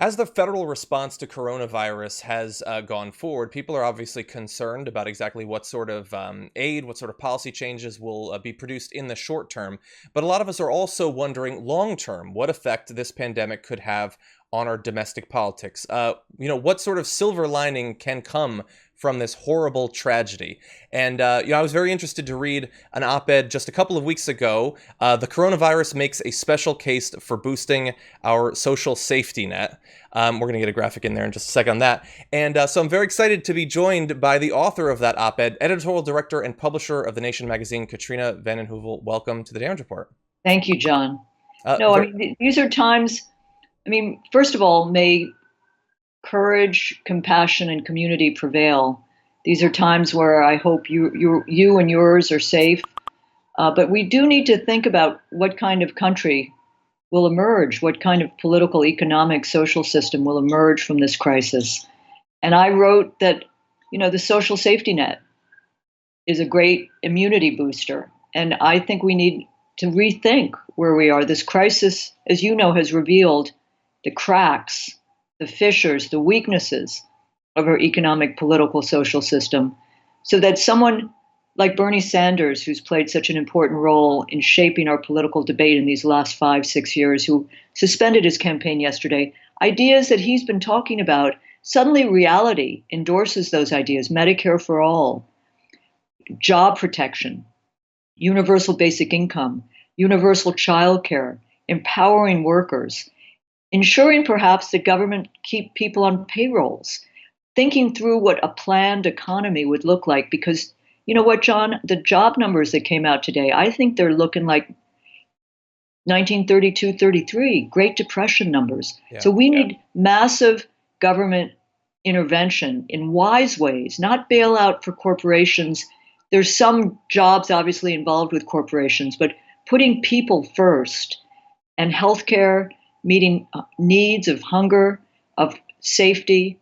As the federal response to coronavirus has gone forward, people are obviously concerned about exactly what sort of aid, what sort of policy changes will be produced in the short term. But a lot of us are also wondering long term what effect this pandemic could have on our domestic politics. What sort of silver lining can come from this horrible tragedy? And I was very interested to read an op-ed just a couple of weeks ago. The coronavirus makes a special case for boosting our social safety net. We're going to get a graphic in there in just a second on that. And so I'm very excited to be joined by the author of that op-ed, editorial director and publisher of The Nation magazine, Katrina vanden Heuvel. Welcome to the Damage Report. Thank you, John. Uh, No, I ver- mean, these are times, first of all, may courage, compassion, and community prevail. These are times where I hope you and yours are safe. But we do need to think about what kind of country will emerge, what kind of political, economic, social system will emerge from this crisis. And I wrote that, the social safety net is a great immunity booster. And I think we need to rethink where we are. This crisis, as you know, has revealed the cracks, the fissures, the weaknesses of our economic, political, social system, so that someone like Bernie Sanders, who's played such an important role in shaping our political debate in these last 5, 6 years, who suspended his campaign yesterday, ideas that he's been talking about, suddenly reality endorses those ideas. Medicare for all, job protection, universal basic income, universal child care, empowering workers, ensuring perhaps that government keep people on payrolls, thinking through what a planned economy would look like. Because you know what, John, the job numbers that came out today, I think they're looking like 1932, 33, Great Depression numbers. yeah. So we need massive government intervention in wise ways, not bailout for corporations. There's some jobs obviously involved with corporations, but putting people first, and healthcare, meeting needs of hunger, of safety,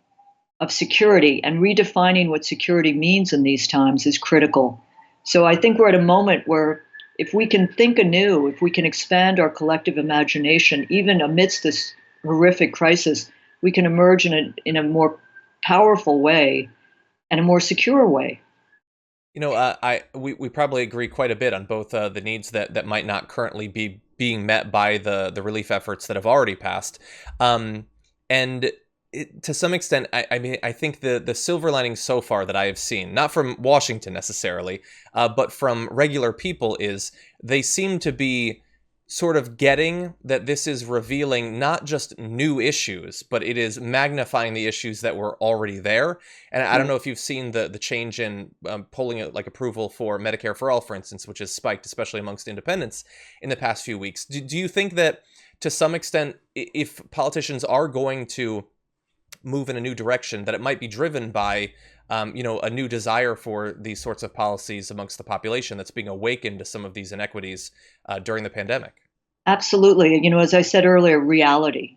of security, and redefining what security means in these times is critical. So I think we're at a moment where if we can think anew, if we can expand our collective imagination, even amidst this horrific crisis, we can emerge in a more powerful way and a more secure way. We probably agree quite a bit on both the needs that might not currently be being met by the relief efforts that have already passed, and to some extent, I think the silver lining so far that I have seen, not from Washington necessarily, but from regular people, is they seem to be sort of getting that this is revealing not just new issues, but it is magnifying the issues that were already there. And I don't know if you've seen the change in polling like approval for Medicare for all, for instance, which has spiked, especially amongst independents in the past few weeks. Do you think that to some extent, if politicians are going to move in a new direction, that it might be driven by a new desire for these sorts of policies amongst the population that's being awakened to some of these inequities during the pandemic? Absolutely. As I said earlier, reality,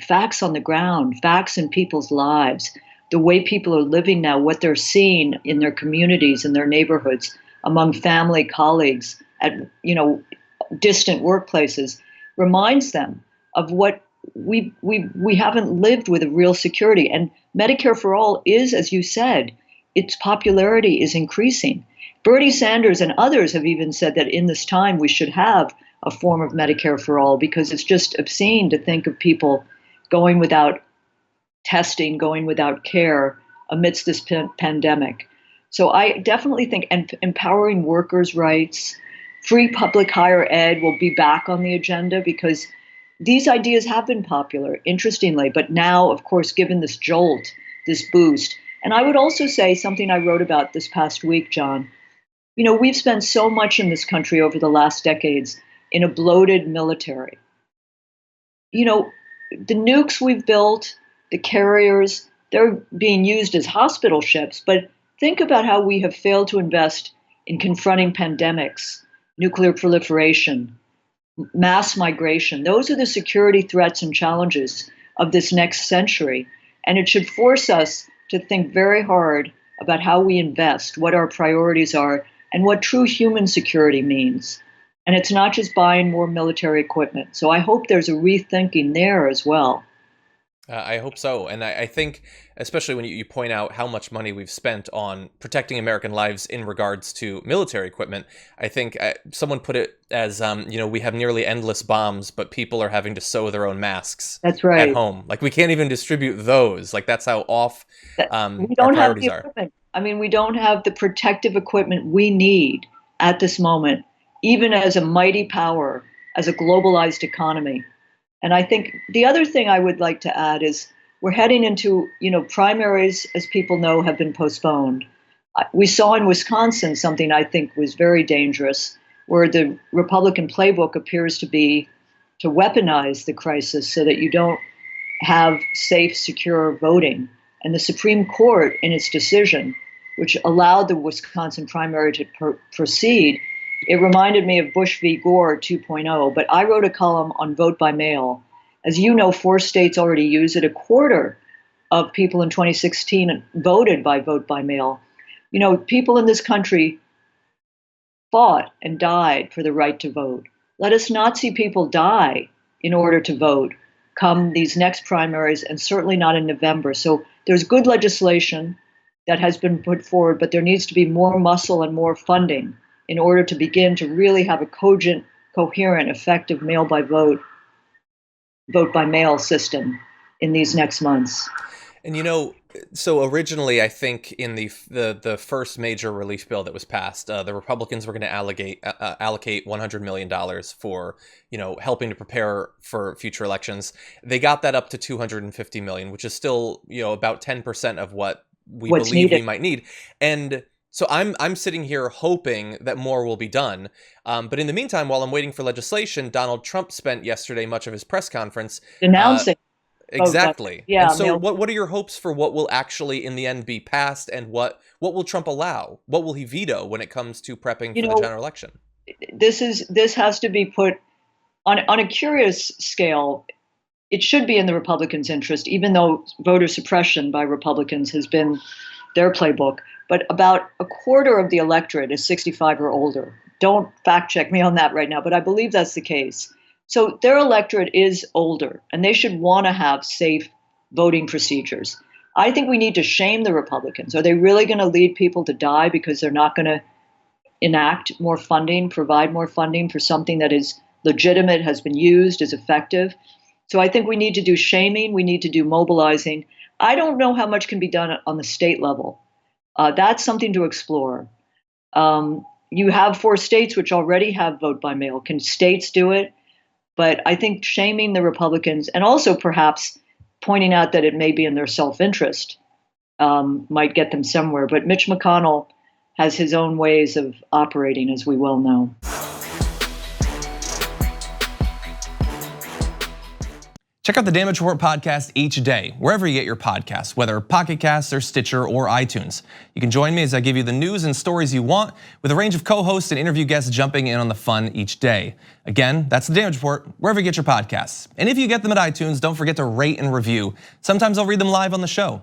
facts on the ground, facts in people's lives, the way people are living now, what they're seeing in their communities, in their neighborhoods, among family, colleagues, at, distant workplaces, reminds them of what we haven't lived with a real security. And Medicare for all is, as you said, its popularity is increasing. Bernie Sanders and others have even said that in this time we should have a form of Medicare for all, because it's just obscene to think of people going without testing, going without care amidst this pandemic. So I definitely think empowering workers' rights, free public higher ed will be back on the agenda, because these ideas have been popular, interestingly, but now, of course, given this jolt, this boost. And I would also say something I wrote about this past week, John. We've spent so much in this country over the last decades in a bloated military. The nukes we've built, the carriers, they're being used as hospital ships, but think about how we have failed to invest in confronting pandemics, nuclear proliferation, mass migration. Those are the security threats and challenges of this next century. And it should force us to think very hard about how we invest, what our priorities are, and what true human security means. And it's not just buying more military equipment. So I hope there's a rethinking there as well. I hope so. And I think, especially when you point out how much money we've spent on protecting American lives in regards to military equipment, I think someone put it as, we have nearly endless bombs, but people are having to sew their own masks That's at right. home. Like, we can't even distribute those. Like, that's how off We our don't have the priorities are. equipment. I mean, we don't have the protective equipment we need at this moment, even as a mighty power, as a globalized economy. And I think the other thing I would like to add is we're heading into, primaries, as people know, have been postponed. We saw in Wisconsin something I think was very dangerous, where the Republican playbook appears to be to weaponize the crisis so that you don't have safe, secure voting. And the Supreme Court, in its decision, which allowed the Wisconsin primary to proceed, it reminded me of Bush v. Gore 2.0. But I wrote a column on vote by mail. As you know, 4 states already use it. A quarter of people in 2016 voted by vote by mail. People in this country fought and died for the right to vote. Let us not see people die in order to vote come these next primaries, and certainly not in November. So there's good legislation that has been put forward, but there needs to be more muscle and more funding in order to begin to really have a cogent, coherent, effective vote by mail system in these next months. And so originally, I think in the first major relief bill that was passed, the Republicans were going to allocate $100 million for helping to prepare for future elections. They got that up to $250 million, which is still about 10% of what we What's believe needed. we might need. And so I'm sitting here hoping that more will be done. But in the meantime, while I'm waiting for legislation, Donald Trump spent yesterday much of his press conference Denouncing. exactly. Yeah, And so what are your hopes for what will actually in the end be passed, and what will Trump allow? What will he veto when it comes to prepping you for the know, general election? this has to be put on a curious scale. It should be in the Republicans' interest, even though voter suppression by Republicans has been their playbook. But about a quarter of the electorate is 65 or older. Don't fact check me on that right now, but I believe that's the case. So their electorate is older, and they should want to have safe voting procedures. I think we need to shame the Republicans. Are they really going to lead people to die because they're not going to enact more funding, provide more funding for something that is legitimate, has been used, is effective? So I think we need to do shaming. We need to do mobilizing. I don't know how much can be done on the state level. That's something to explore. You have 4 states which already have vote by mail. Can states do it? But I think shaming the Republicans, and also perhaps pointing out that it may be in their self-interest, might get them somewhere. But Mitch McConnell has his own ways of operating, as we well know. Check out the Damage Report podcast each day, wherever you get your podcasts, whether Pocket Casts or Stitcher or iTunes. You can join me as I give you the news and stories you want, with a range of co-hosts and interview guests jumping in on the fun each day. Again, that's the Damage Report, wherever you get your podcasts. And if you get them at iTunes, don't forget to rate and review. Sometimes I'll read them live on the show.